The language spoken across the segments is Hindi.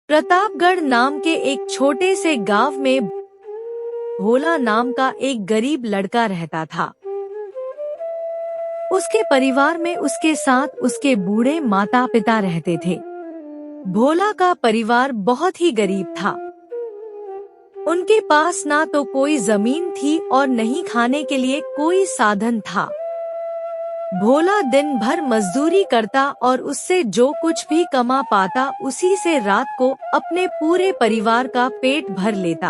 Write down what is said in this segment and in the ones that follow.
प्रतापगढ़ नाम के एक छोटे से गांव में भोला नाम का एक गरीब लड़का रहता था। उसके परिवार में उसके साथ उसके बूढ़े माता पिता रहते थे। भोला का परिवार बहुत ही गरीब था। उनके पास ना तो कोई जमीन थी और न ही खाने के लिए कोई साधन था। भोला दिन भर मजदूरी करता और उससे जो कुछ भी कमा पाता उसी से रात को अपने पूरे परिवार का पेट भर लेता।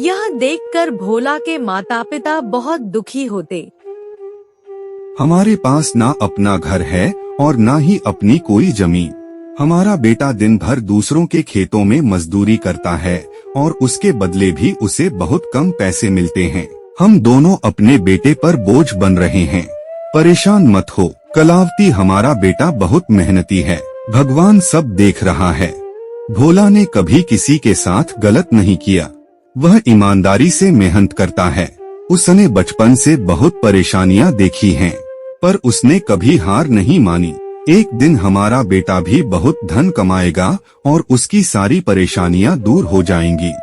यह देखकर भोला के माता पिता बहुत दुखी होते। हमारे पास ना अपना घर है और ना ही अपनी कोई जमीन। हमारा बेटा दिन भर दूसरों के खेतों में मजदूरी करता है और उसके बदले भी उसे बहुत कम पैसे मिलते हैं। हम दोनों अपने बेटे पर बोझ बन रहे हैं। परेशान मत हो कलावती, हमारा बेटा बहुत मेहनती है, भगवान सब देख रहा है। भोला ने कभी किसी के साथ गलत नहीं किया। वह ईमानदारी से मेहनत करता है। उसने बचपन से बहुत परेशानियां देखी हैं, पर उसने कभी हार नहीं मानी। एक दिन हमारा बेटा भी बहुत धन कमाएगा और उसकी सारी परेशानियां दूर हो जाएंगी।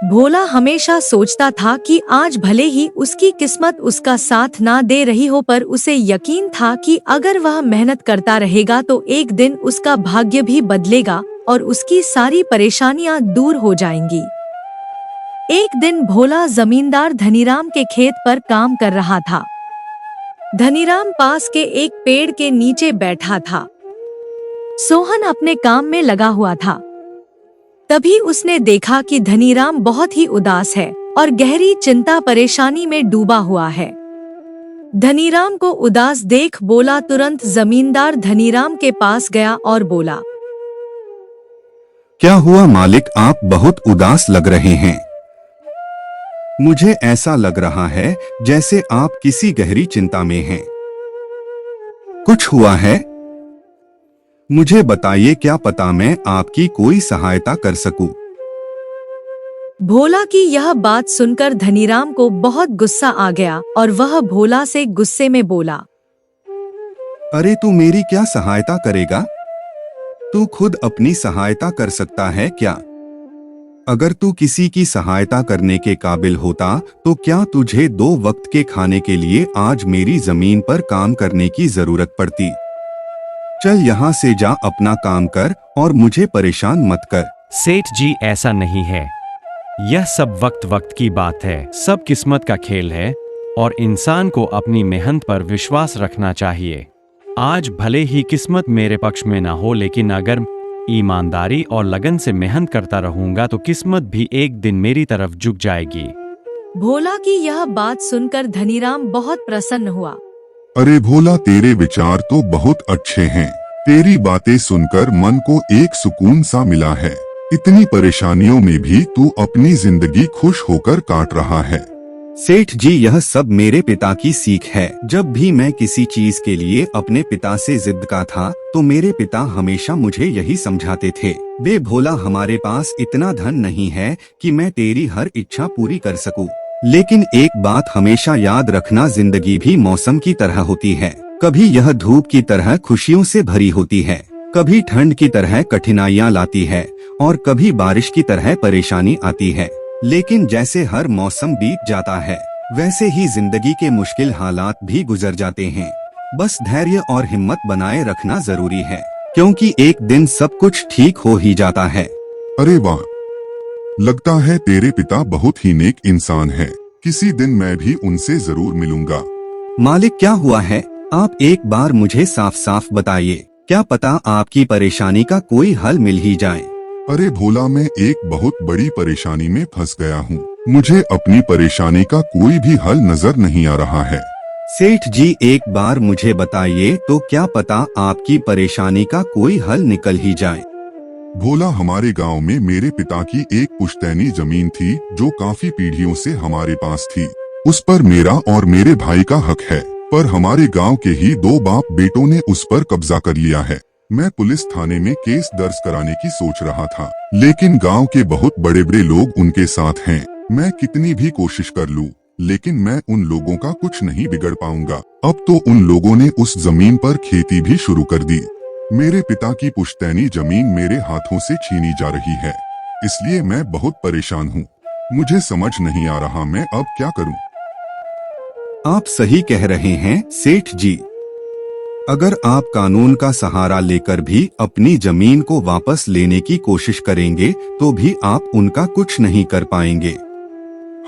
भोला हमेशा सोचता था कि आज भले ही उसकी किस्मत उसका साथ ना दे रही हो, पर उसे यकीन था कि अगर वह मेहनत करता रहेगा तो एक दिन उसका भाग्य भी बदलेगा और उसकी सारी परेशानियां दूर हो जाएंगी। एक दिन भोला जमींदार धनीराम के खेत पर काम कर रहा था। धनीराम पास के एक पेड़ के नीचे बैठा था। सोहन अपने काम में लगा हुआ था। तभी उसने देखा कि धनीराम बहुत ही उदास है और गहरी चिंता परेशानी में डूबा हुआ है। धनीराम को उदास देख बोला तुरंत जमींदार धनीराम के पास गया और बोला, क्या हुआ मालिक, आप बहुत उदास लग रहे हैं। मुझे ऐसा लग रहा है जैसे आप किसी गहरी चिंता में हैं। कुछ हुआ है? मुझे बताइए, क्या पता मैं आपकी कोई सहायता कर सकूं। भोला की यह बात सुनकर धनीराम को बहुत गुस्सा आ गया और वह भोला से गुस्से में बोला, अरे तू मेरी क्या सहायता करेगा? तू खुद अपनी सहायता कर सकता है क्या? अगर तू किसी की सहायता करने के काबिल होता तो क्या तुझे 2 वक्त के खाने के लिए आज मेरी जमीन पर काम करने की जरूरत पड़ती? चल यहाँ से जा, अपना काम कर और मुझे परेशान मत कर। सेठ जी, ऐसा नहीं है। यह सब वक्त वक्त की बात है। सब किस्मत का खेल है और इंसान को अपनी मेहनत पर विश्वास रखना चाहिए। आज भले ही किस्मत मेरे पक्ष में ना हो, लेकिन अगर ईमानदारी और लगन से मेहनत करता रहूंगा तो किस्मत भी एक दिन मेरी तरफ झुक जाएगी। भोला की यह बात सुनकर धनीराम बहुत प्रसन्न हुआ। अरे भोला, तेरे विचार तो बहुत अच्छे हैं। तेरी बातें सुनकर मन को एक सुकून सा मिला है। इतनी परेशानियों में भी तू अपनी जिंदगी खुश होकर काट रहा है। सेठ जी, यह सब मेरे पिता की सीख है। जब भी मैं किसी चीज के लिए अपने पिता से जिद का था तो मेरे पिता हमेशा मुझे यही समझाते थे, बे भोला, हमारे पास इतना धन नहीं है कि मैं तेरी हर इच्छा पूरी कर सकूं। लेकिन एक बात हमेशा याद रखना, जिंदगी भी मौसम की तरह होती है। कभी यह धूप की तरह खुशियों से भरी होती है, कभी ठंड की तरह कठिनाइयाँ लाती है और कभी बारिश की तरह परेशानी आती है। लेकिन जैसे हर मौसम बीत जाता है वैसे ही जिंदगी के मुश्किल हालात भी गुजर जाते हैं। बस धैर्य और हिम्मत बनाए रखना जरूरी है, क्योंकि एक दिन सब कुछ ठीक हो ही जाता है। अरे वाह, लगता है तेरे पिता बहुत ही नेक इंसान है। किसी दिन मैं भी उनसे जरूर मिलूंगा। मालिक, क्या हुआ है? आप एक बार मुझे साफ साफ बताइए, क्या पता आपकी परेशानी का कोई हल मिल ही जाए। अरे भोला, मैं एक बहुत बड़ी परेशानी में फंस गया हूँ। मुझे अपनी परेशानी का कोई भी हल नजर नहीं आ रहा है। सेठ जी, एक बार मुझे बताइए तो क्या पता आपकी परेशानी का कोई हल निकल ही जाए। भोला, हमारे गांव में मेरे पिता की एक पुश्तैनी जमीन थी जो काफी पीढ़ियों से हमारे पास थी। उस पर मेरा और मेरे भाई का हक है, पर हमारे गांव के ही 2 बाप बेटों ने उस पर कब्जा कर लिया है। मैं पुलिस थाने में केस दर्ज कराने की सोच रहा था, लेकिन गांव के बहुत बड़े बड़े लोग उनके साथ हैं। मैं कितनी भी कोशिश कर लूं, लेकिन मैं उन लोगों का कुछ नहीं बिगड़ पाऊंगा। अब तो उन लोगों ने उस जमीन पर खेती भी शुरू कर दी। मेरे पिता की पुश्तैनी जमीन मेरे हाथों से छीनी जा रही है, इसलिए मैं बहुत परेशान हूँ। मुझे समझ नहीं आ रहा मैं अब क्या करूँ। आप सही कह रहे हैं सेठ जी। अगर आप कानून का सहारा लेकर भी अपनी जमीन को वापस लेने की कोशिश करेंगे तो भी आप उनका कुछ नहीं कर पाएंगे।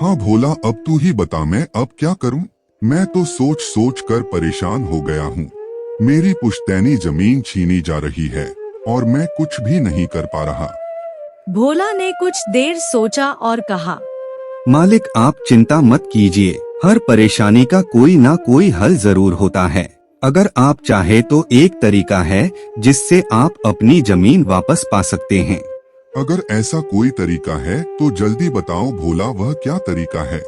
हाँ भोला, अब तू ही बता मैं अब क्या करूँ। मैं तो सोच सोच कर परेशान हो गया हूँ। मेरी पुश्तैनी जमीन छीनी जा रही है और मैं कुछ भी नहीं कर पा रहा। भोला ने कुछ देर सोचा और कहा, मालिक आप चिंता मत कीजिए, हर परेशानी का कोई ना कोई हल जरूर होता है। अगर आप चाहे तो एक तरीका है जिससे आप अपनी जमीन वापस पा सकते हैं। अगर ऐसा कोई तरीका है तो जल्दी बताओ भोला, वह क्या तरीका है।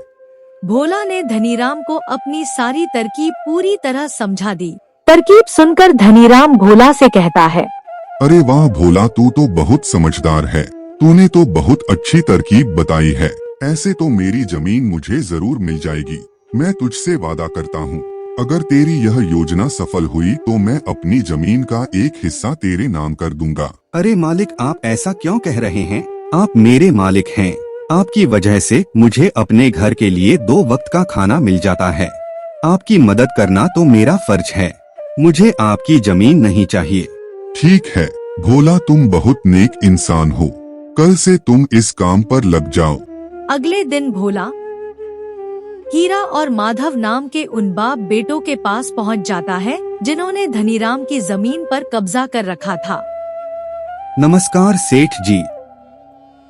भोला ने धनीराम को अपनी सारी तरकीब पूरी तरह समझा दी। तरकीब सुनकर धनीराम भोला से कहता है, अरे वाह भोला, तू तो बहुत समझदार है। तूने तो बहुत अच्छी तरकीब बताई है। ऐसे तो मेरी जमीन मुझे जरूर मिल जाएगी। मैं तुझसे वादा करता हूँ, अगर तेरी यह योजना सफल हुई तो मैं अपनी जमीन का एक हिस्सा तेरे नाम कर दूंगा। अरे मालिक आप ऐसा क्यों कह रहे हैं? आप मेरे मालिक हैं। आपकी वजह से मुझे अपने घर के लिए 2 वक्त का खाना मिल जाता है। आपकी मदद करना तो मेरा फर्ज है। मुझे आपकी जमीन नहीं चाहिए। ठीक है भोला, तुम बहुत नेक इंसान हो। कल से तुम इस काम पर लग जाओ। अगले दिन भोला हीरा और माधव नाम के उन बाप बेटों के पास पहुंच जाता है जिन्होंने धनीराम की जमीन पर कब्जा कर रखा था। नमस्कार सेठ जी।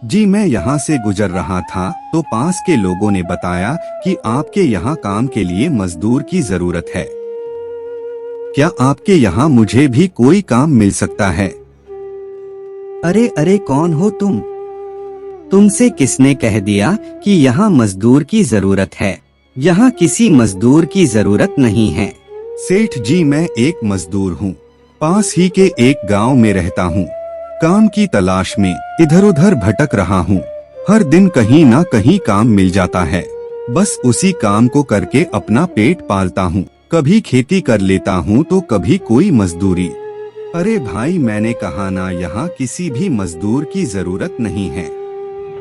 जी मैं यहाँ से गुजर रहा था तो पास के लोगों ने बताया कि आपके यहाँ काम के लिए मजदूर की जरूरत है। क्या आपके यहाँ मुझे भी कोई काम मिल सकता है? अरे अरे कौन हो तुम? तुमसे किसने कह दिया कि यहाँ मजदूर की जरूरत है? यहाँ किसी मजदूर की जरूरत नहीं है। सेठ जी मैं एक मजदूर हूँ, पास ही के एक गांव में रहता हूँ। काम की तलाश में इधर उधर भटक रहा हूँ। हर दिन कहीं ना कहीं काम मिल जाता है, बस उसी काम को करके अपना पेट पालता हूँ। कभी खेती कर लेता हूँ तो कभी कोई मजदूरी। अरे भाई मैंने कहा ना, यहाँ किसी भी मजदूर की जरूरत नहीं है।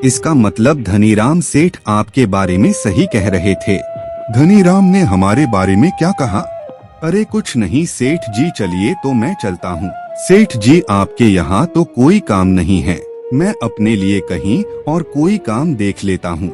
इसका मतलब धनीराम सेठ आपके बारे में सही कह रहे थे। धनीराम ने हमारे बारे में क्या कहा? अरे कुछ नहीं सेठ जी, चलिए तो मैं चलता हूँ। सेठ जी आपके यहाँ तो कोई काम नहीं है, मैं अपने लिए कहीं और कोई काम देख लेता हूँ।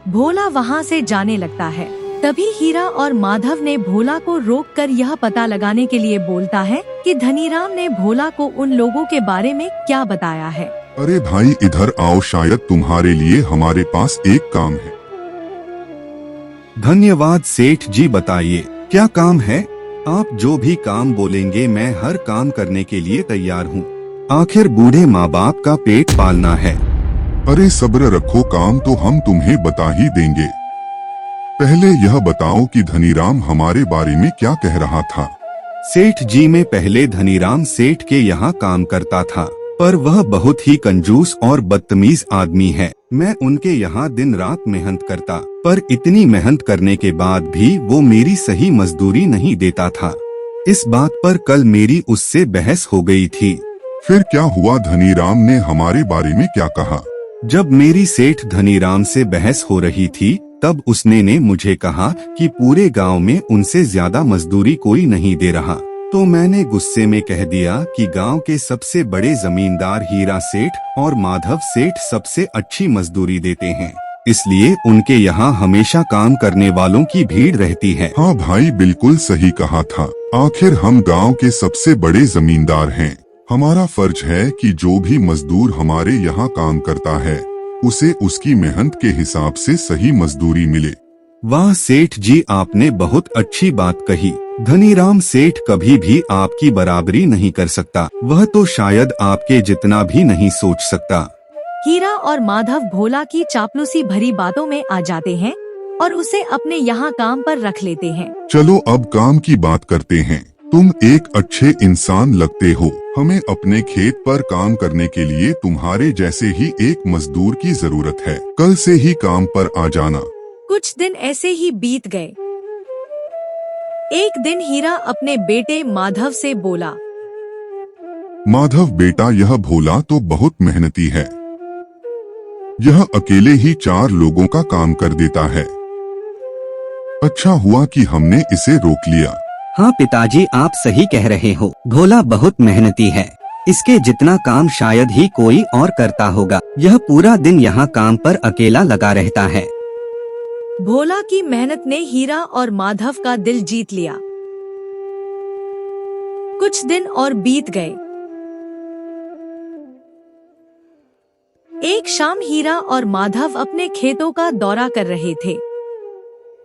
भोला वहाँ से जाने लगता है। तभी हीरा और माधव ने भोला को रोककर यह पता लगाने के लिए बोलता है कि धनीराम ने भोला को उन लोगों के बारे में क्या बताया है। अरे भाई इधर आओ, शायद तुम्हारे लिए हमारे पास एक काम है। धन्यवाद सेठ जी, बताइए क्या काम है? आप जो भी काम बोलेंगे मैं हर काम करने के लिए तैयार हूँ। आखिर बूढ़े माँ बाप का पेट पालना है। अरे सब्र रखो, काम तो हम तुम्हें बता ही देंगे। पहले यह बताओ कि धनीराम हमारे बारे में क्या कह रहा था। सेठ जी मैं पहले धनीराम सेठ के यहाँ काम करता था, पर वह बहुत ही कंजूस और बदतमीज आदमी है। मैं उनके यहाँ दिन रात मेहनत करता, पर इतनी मेहनत करने के बाद भी वो मेरी सही मजदूरी नहीं देता था। इस बात पर कल मेरी उससे बहस हो गई थी। फिर क्या हुआ? धनीराम ने हमारे बारे में क्या कहा? जब मेरी सेठ धनीराम से बहस हो रही थी तब उसने ने मुझे कहा कि पूरे गांव में उनसे ज्यादा मजदूरी कोई नहीं दे रहा। तो मैंने गुस्से में कह दिया कि गांव के सबसे बड़े जमींदार हीरा सेठ और माधव सेठ सबसे अच्छी मजदूरी देते हैं, इसलिए उनके यहाँ हमेशा काम करने वालों की भीड़ रहती है। हाँ भाई बिल्कुल सही कहा था। आखिर हम गांव के सबसे बड़े जमींदार हैं। हमारा फर्ज है कि जो भी मजदूर हमारे यहाँ काम करता है उसे उसकी मेहनत के हिसाब से सही मजदूरी मिले। वाह सेठ जी, आपने बहुत अच्छी बात कही। धनीराम सेठ कभी भी आपकी बराबरी नहीं कर सकता, वह तो शायद आपके जितना भी नहीं सोच सकता। हीरा और माधव भोला की चापलूसी भरी बातों में आ जाते हैं और उसे अपने यहाँ काम पर रख लेते हैं। चलो अब काम की बात करते हैं। तुम एक अच्छे इंसान लगते हो। हमें अपने खेत पर काम करने के लिए तुम्हारे जैसे ही एक मजदूर की जरूरत है। कल से ही काम पर आ जाना। कुछ दिन ऐसे ही बीत गए। एक दिन हीरा अपने बेटे माधव से बोला, माधव बेटा, यह भोला तो बहुत मेहनती है। यह अकेले ही 4 लोगों का काम कर देता है। अच्छा हुआ कि हमने इसे रोक लिया। हाँ पिताजी, आप सही कह रहे हो। भोला बहुत मेहनती है। इसके जितना काम शायद ही कोई और करता होगा। यह पूरा दिन यहाँ काम पर अकेला लगा रहता है। भोला की मेहनत ने हीरा और माधव का दिल जीत लिया। कुछ दिन और बीत गए। एक शाम हीरा और माधव अपने खेतों का दौरा कर रहे थे।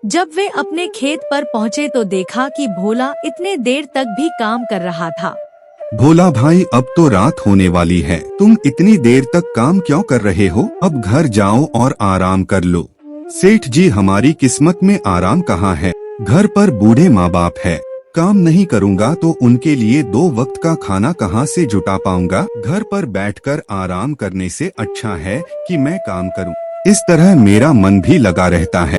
जब वे अपने खेत पर पहुँचे तो देखा कि भोला इतने देर तक भी काम कर रहा था। भोला भाई, अब तो रात होने वाली है, तुम इतनी देर तक काम क्यों कर रहे हो? अब घर जाओ और आराम कर लो। सेठ जी, हमारी किस्मत में आराम कहाँ है? घर पर बूढ़े माँ बाप है, काम नहीं करूँगा तो उनके लिए 2 वक्त का खाना कहाँ से जुटा पाऊंगा? घर पर बैठकर आराम करने से अच्छा है कि मैं काम करूँ। इस तरह मेरा मन भी लगा रहता है।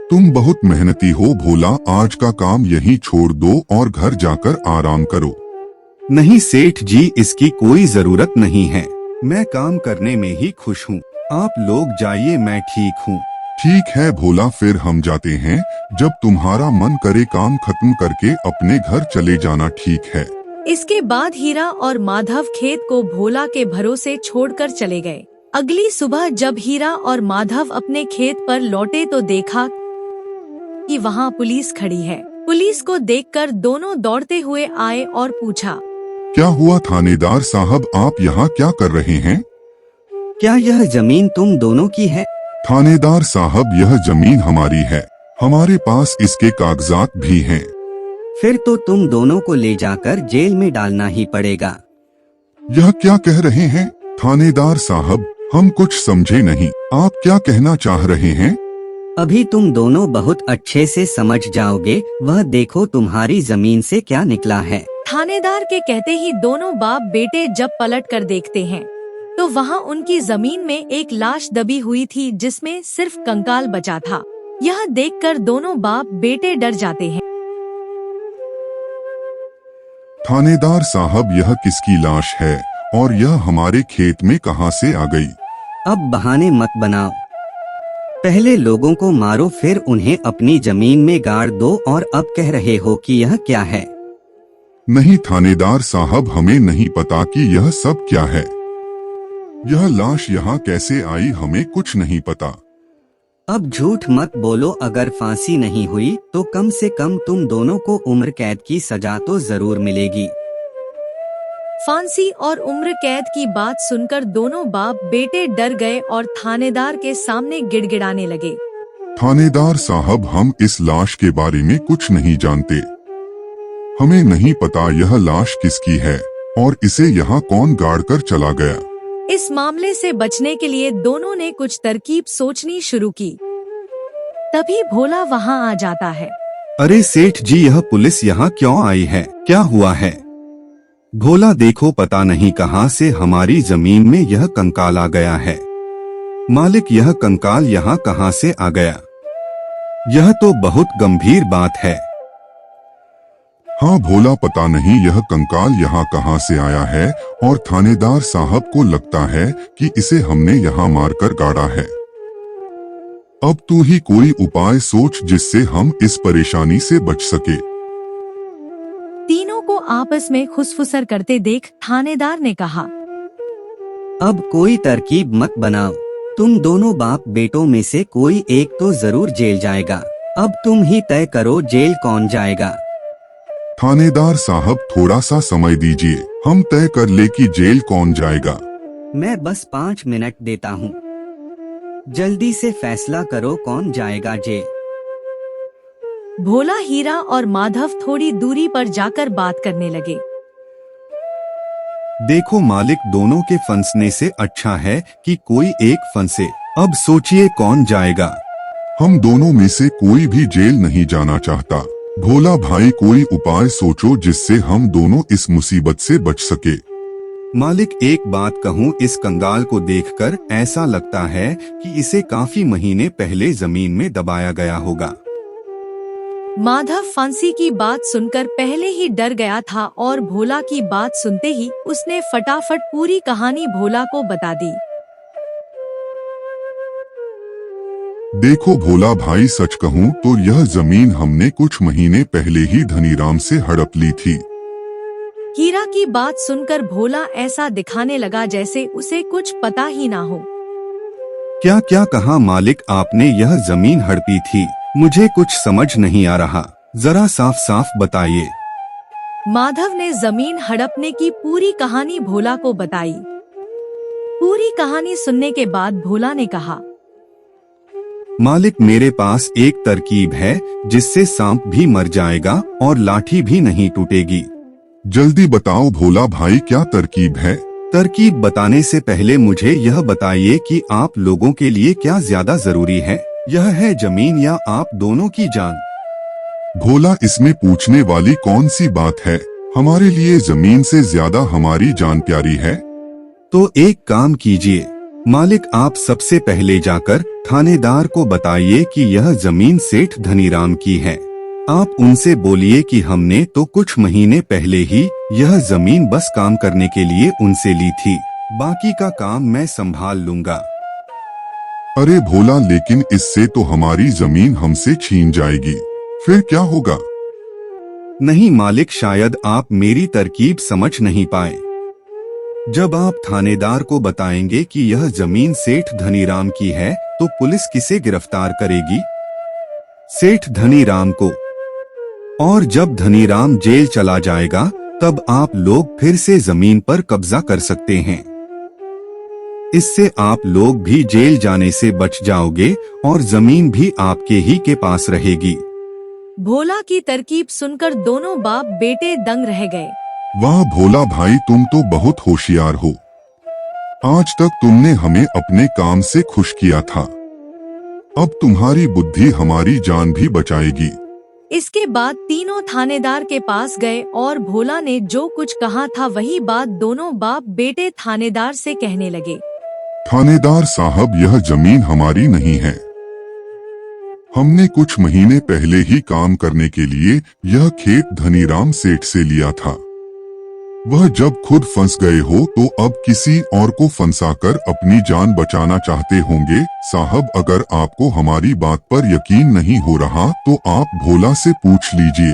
तुम बहुत मेहनती हो भोला, आज का काम यहीं छोड़ दो और घर जाकर आराम करो। नहीं सेठ जी, इसकी कोई जरूरत नहीं है, मैं काम करने में ही खुश हूँ। आप लोग जाइए, मैं ठीक हूँ। ठीक है भोला, फिर हम जाते हैं। जब तुम्हारा मन करे काम खत्म करके अपने घर चले जाना, ठीक है। इसके बाद हीरा और माधव खेत को भोला के भरोसे छोड़कर चले गए। अगली सुबह जब हीरा और माधव अपने खेत पर लौटे तो देखा कि वहाँ पुलिस खड़ी है। पुलिस को देखकर दोनों दौड़ते हुए आए और पूछा, क्या हुआ थानेदार साहब, आप यहाँ क्या कर रहे हैं? क्या यह जमीन तुम दोनों की है? थानेदार साहब, यह जमीन हमारी है, हमारे पास इसके कागजात भी हैं। फिर तो तुम दोनों को ले जाकर जेल में डालना ही पड़ेगा। यह क्या कह रहे हैं थानेदार साहब, हम कुछ समझे नहीं, आप क्या कहना चाह रहे हैं? अभी तुम दोनों बहुत अच्छे से समझ जाओगे। वह देखो तुम्हारी जमीन से क्या निकला है। थानेदार के कहते ही दोनों बाप बेटे जब पलट कर देखते हैं तो वहाँ उनकी जमीन में एक लाश दबी हुई थी जिसमें सिर्फ कंकाल बचा था। यह देखकर दोनों बाप बेटे डर जाते हैं। थानेदार साहब, यह किसकी लाश है और यह हमारे खेत में कहां से आ गई? अब बहाने मत बनाओ। पहले लोगों को मारो, फिर उन्हें अपनी जमीन में गाड़ दो और अब कह रहे हो कि यह क्या है? नहीं थानेदार साहब, हमें नहीं पता कि यह सब क्या है। यह लाश यहाँ कैसे आई, हमें कुछ नहीं पता। अब झूठ मत बोलो। अगर फांसी नहीं हुई तो कम से कम तुम दोनों को उम्र कैद की सजा तो जरूर मिलेगी। फांसी और उम्र कैद की बात सुनकर दोनों बाप बेटे डर गए और थानेदार के सामने गिड़गिड़ाने लगे। थानेदार साहब, हम इस लाश के बारे में कुछ नहीं जानते। हमें नहीं पता यह लाश किसकी है और इसे यहाँ कौन गाड़ कर चला गया। इस मामले से बचने के लिए दोनों ने कुछ तरकीब सोचनी शुरू की। तभी भोला वहाँ आ जाता है। अरे सेठ जी, यह पुलिस यहाँ क्यों आई है? क्या हुआ है? भोला देखो, पता नहीं कहाँ से हमारी जमीन में यह कंकाल आ गया है। मालिक, यह कंकाल यहाँ कहाँ से आ गया? यह तो बहुत गंभीर बात है। हाँ भोला, पता नहीं यह कंकाल यहाँ कहाँ से आया है और थानेदार साहब को लगता है कि इसे हमने यहाँ मारकर गाड़ा है। अब तू ही कोई उपाय सोच जिससे हम इस परेशानी से बच सके। तीनों को आपस में खुसफुसर करते देख थानेदार ने कहा, अब कोई तरकीब मत बनाओ। तुम दोनों बाप बेटों में से कोई एक तो जरूर जेल जाएगा। अब तुम ही तय करो जेल कौन जाएगा। थानेदार साहब, थोड़ा सा समय दीजिए, हम तय कर ले कि जेल कौन जाएगा। मैं बस 5 मिनट देता हूँ। जल्दी से फैसला करो कौन जाएगा जेल। भोला, हीरा और माधव थोड़ी दूरी पर जाकर बात करने लगे। देखो मालिक, दोनों के फंसने से अच्छा है कि कोई एक फंसे। अब सोचिए कौन जाएगा। हम दोनों में से कोई भी जेल नहीं जाना चाहता। भोला भाई, कोई उपाय सोचो जिससे हम दोनों इस मुसीबत से बच सके। मालिक, एक बात कहूँ, इस कंगाल को देखकर ऐसा लगता है कि इसे काफी महीने पहले जमीन में दबाया गया होगा। माधव फांसी की बात सुनकर पहले ही डर गया था और भोला की बात सुनते ही उसने फटाफट पूरी कहानी भोला को बता दी। देखो भोला भाई, सच कहूँ तो यह जमीन हमने कुछ महीने पहले ही धनीराम से हड़प ली थी। हीरा की बात सुनकर भोला ऐसा दिखाने लगा जैसे उसे कुछ पता ही ना हो। क्या क्या कहा मालिक आपने? यह जमीन हड़पी थी? मुझे कुछ समझ नहीं आ रहा, जरा साफ साफ बताइए। माधव ने जमीन हड़पने की पूरी कहानी भोला को बताई। पूरी कहानी सुनने के बाद भोला ने कहा, मालिक मेरे पास एक तरकीब है जिससे सांप भी मर जाएगा और लाठी भी नहीं टूटेगी। जल्दी बताओ भोला भाई, क्या तरकीब है? तरकीब बताने से पहले मुझे यह बताइए कि आप लोगों के लिए क्या ज्यादा जरूरी है, यह है जमीन या आप दोनों की जान? भोला, इसमें पूछने वाली कौन सी बात है? हमारे लिए जमीन से ज्यादा हमारी जान प्यारी है। तो एक काम कीजिए मालिक, आप सबसे पहले जाकर थानेदार को बताइए कि यह जमीन सेठ धनीराम की है। आप उनसे बोलिए कि हमने तो कुछ महीने पहले ही यह जमीन बस काम करने के लिए उनसे ली थी, बाकी का काम मैं संभाल लूंगा। अरे भोला, लेकिन इससे तो हमारी जमीन हमसे छीन जाएगी, फिर क्या होगा? नहीं मालिक, शायद आप मेरी तरकीब समझ नहीं पाए। जब आप थानेदार को बताएंगे कि यह जमीन सेठ धनीराम की है तो पुलिस किसे गिरफ्तार करेगी? सेठ धनीराम को। और जब धनीराम जेल चला जाएगा तब आप लोग फिर से जमीन पर कब्जा कर सकते हैं। इससे आप लोग भी जेल जाने से बच जाओगे और जमीन भी आपके ही के पास रहेगी। भोला की तरकीब सुनकर दोनों बाप बेटे दंग रह गए। वाह भोला भाई, तुम तो बहुत होशियार हो। आज तक तुमने हमें अपने काम से खुश किया था, अब तुम्हारी बुद्धि हमारी जान भी बचाएगी। इसके बाद तीनों थानेदार के पास गए और भोला ने जो कुछ कहा था वही बात दोनों बाप बेटे थानेदार से कहने लगे। थानेदार साहब, यह जमीन हमारी नहीं है। हमने कुछ महीने पहले ही काम करने के लिए यह खेत धनीराम सेठ से लिया था। वह जब खुद फंस गए हो तो अब किसी और को फंसाकर अपनी जान बचाना चाहते होंगे। साहब, अगर आपको हमारी बात पर यकीन नहीं हो रहा तो आप भोला से पूछ लीजिए।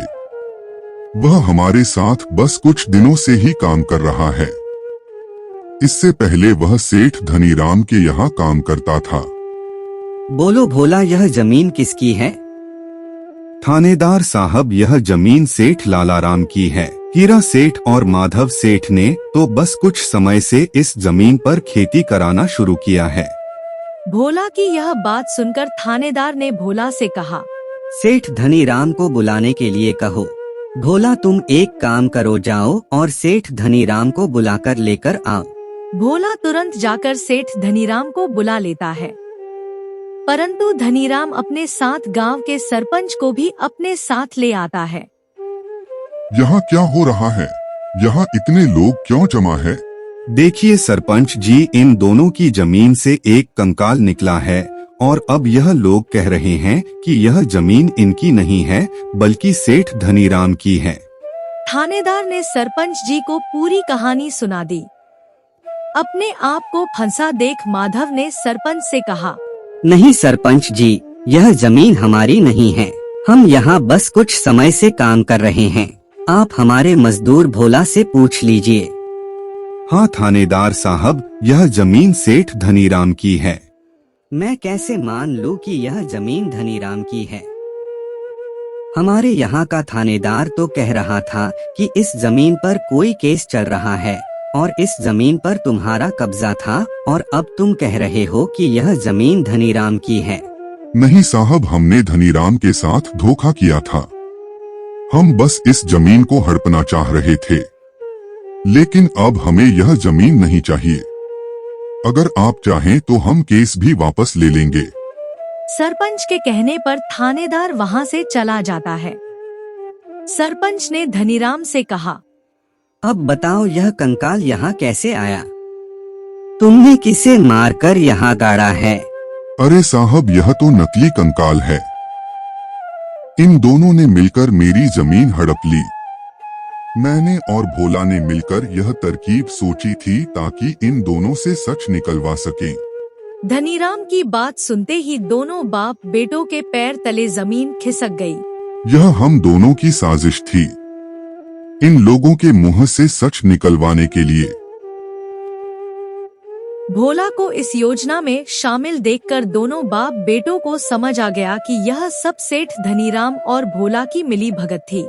वह हमारे साथ बस कुछ दिनों से ही काम कर रहा है। इससे पहले वह सेठ धनीराम के यहाँ काम करता था। बोलो भोला, यह जमीन किसकी है? थानेदार साहब, यह जमीन सेठ लालाराम की है। हीरा सेठ और माधव सेठ ने तो बस कुछ समय से इस जमीन पर खेती कराना शुरू किया है। भोला की यह बात सुनकर थानेदार ने भोला से कहा, सेठ धनीराम को बुलाने के लिए कहो। भोला, तुम एक काम करो, जाओ और सेठ धनीराम को बुलाकर लेकर आओ। भोला तुरंत जाकर सेठ धनीराम को बुला लेता है, परंतु धनीराम अपने साथ गांव के सरपंच को भी अपने साथ ले आता है। यहाँ क्या हो रहा है? यहाँ इतने लोग क्यों जमा है? देखिए सरपंच जी, इन दोनों की जमीन से एक कंकाल निकला है और अब यह लोग कह रहे हैं कि यह जमीन इनकी नहीं है बल्कि सेठ धनीराम की है। थानेदार ने सरपंच जी को पूरी कहानी सुना दी। अपने आप को फंसा देख माधव ने सरपंच से कहा, नहीं सरपंच जी, यह जमीन हमारी नहीं है। हम यहाँ बस कुछ समय से काम कर रहे हैं। आप हमारे मजदूर भोला से पूछ लीजिए। हाँ थानेदार साहब, यह जमीन सेठ धनीराम की है। मैं कैसे मान लूं कि यह जमीन धनीराम की है? हमारे यहाँ का थानेदार तो कह रहा था कि इस जमीन पर कोई केस चल रहा है और इस जमीन पर तुम्हारा कब्जा था, और अब तुम कह रहे हो कि यह जमीन धनीराम की है। नहीं साहब, हमने धनीराम के साथ धोखा किया था। हम बस इस जमीन को हड़पना चाह रहे थे, लेकिन अब हमें यह जमीन नहीं चाहिए। अगर आप चाहें तो हम केस भी वापस ले लेंगे। सरपंच के कहने पर थानेदार वहां से चला जाता है। सरपंच ने धनीराम से कहा, अब बताओ यह कंकाल यहाँ कैसे आया? तुमने किसे मारकर यहाँ गाड़ा है? अरे साहब, यह तो नकली कंकाल है। इन दोनों ने मिलकर मेरी जमीन हड़प ली। मैंने और भोला ने मिलकर यह तरकीब सोची थी ताकि इन दोनों से सच निकलवा सकें। धनीराम की बात सुनते ही दोनों बाप बेटों के पैर तले जमीन खिसक गई। यह हम दोनों की साजिश थी, इन लोगों के मुंह से सच निकलवाने के लिए। भोला को इस योजना में शामिल देखकर दोनों बाप बेटों को समझ आ गया कि यह सब सेठ धनीराम और भोला की मिली भगत थी।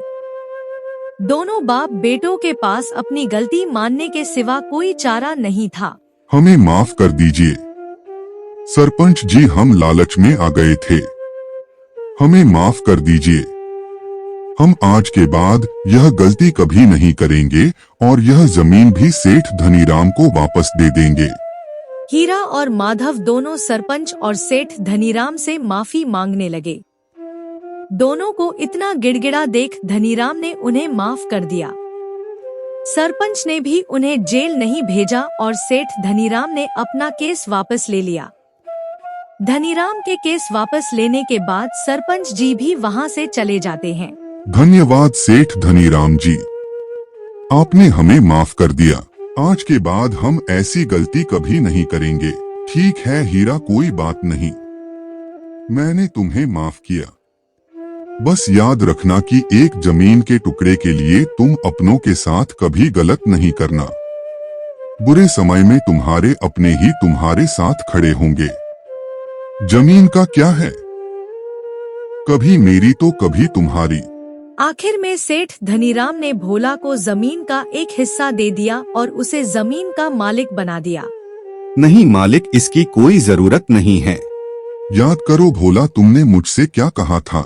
दोनों बाप बेटों के पास अपनी गलती मानने के सिवा कोई चारा नहीं था। हमें माफ कर दीजिए सरपंच जी, हम लालच में आ गए थे, हमें माफ कर दीजिए। हम आज के बाद यह गलती कभी नहीं करेंगे और यह जमीन भी सेठ धनीराम को वापस दे देंगे। हीरा और माधव दोनों सरपंच और सेठ धनीराम से माफी मांगने लगे। दोनों को इतना गिड़गिड़ा देख धनीराम ने उन्हें माफ कर दिया। सरपंच ने भी उन्हें जेल नहीं भेजा और सेठ धनीराम ने अपना केस वापस ले लिया। धनीराम के केस वापस लेने के बाद सरपंच जी भी वहां से चले जाते हैं। धन्यवाद सेठ धनीराम जी, आपने हमें माफ कर दिया। आज के बाद हम ऐसी गलती कभी नहीं करेंगे। ठीक है हीरा, कोई बात नहीं, मैंने तुम्हें माफ किया। बस याद रखना कि एक जमीन के टुकड़े के लिए तुम अपनों के साथ कभी गलत नहीं करना। बुरे समय में तुम्हारे अपने ही तुम्हारे साथ खड़े होंगे। जमीन का क्या है, कभी मेरी तो कभी तुम्हारी। आखिर में सेठ धनीराम ने भोला को जमीन का एक हिस्सा दे दिया और उसे जमीन का मालिक बना दिया। नहीं मालिक, इसकी कोई जरूरत नहीं है। याद करो भोला, तुमने मुझसे क्या कहा था,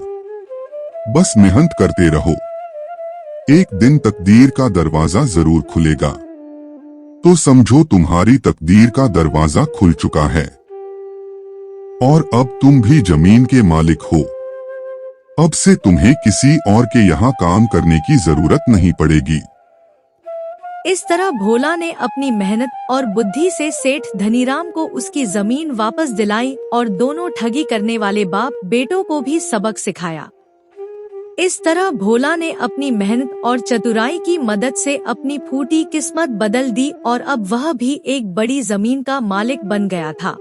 बस मेहनत करते रहो, एक दिन तकदीर का दरवाजा जरूर खुलेगा। तो समझो तुम्हारी तकदीर का दरवाजा खुल चुका है और अब तुम भी जमीन के मालिक हो। अब से तुम्हें किसी और के यहाँ काम करने की जरूरत नहीं पड़ेगी। इस तरह भोला ने अपनी मेहनत और बुद्धि से सेठ धनीराम को उसकी जमीन वापस दिलाई और दोनों ठगी करने वाले बाप बेटों को भी सबक सिखाया। इस तरह भोला ने अपनी मेहनत और चतुराई की मदद से अपनी फूटी किस्मत बदल दी और अब वह भी एक बड़ी जमीन का मालिक बन गया था।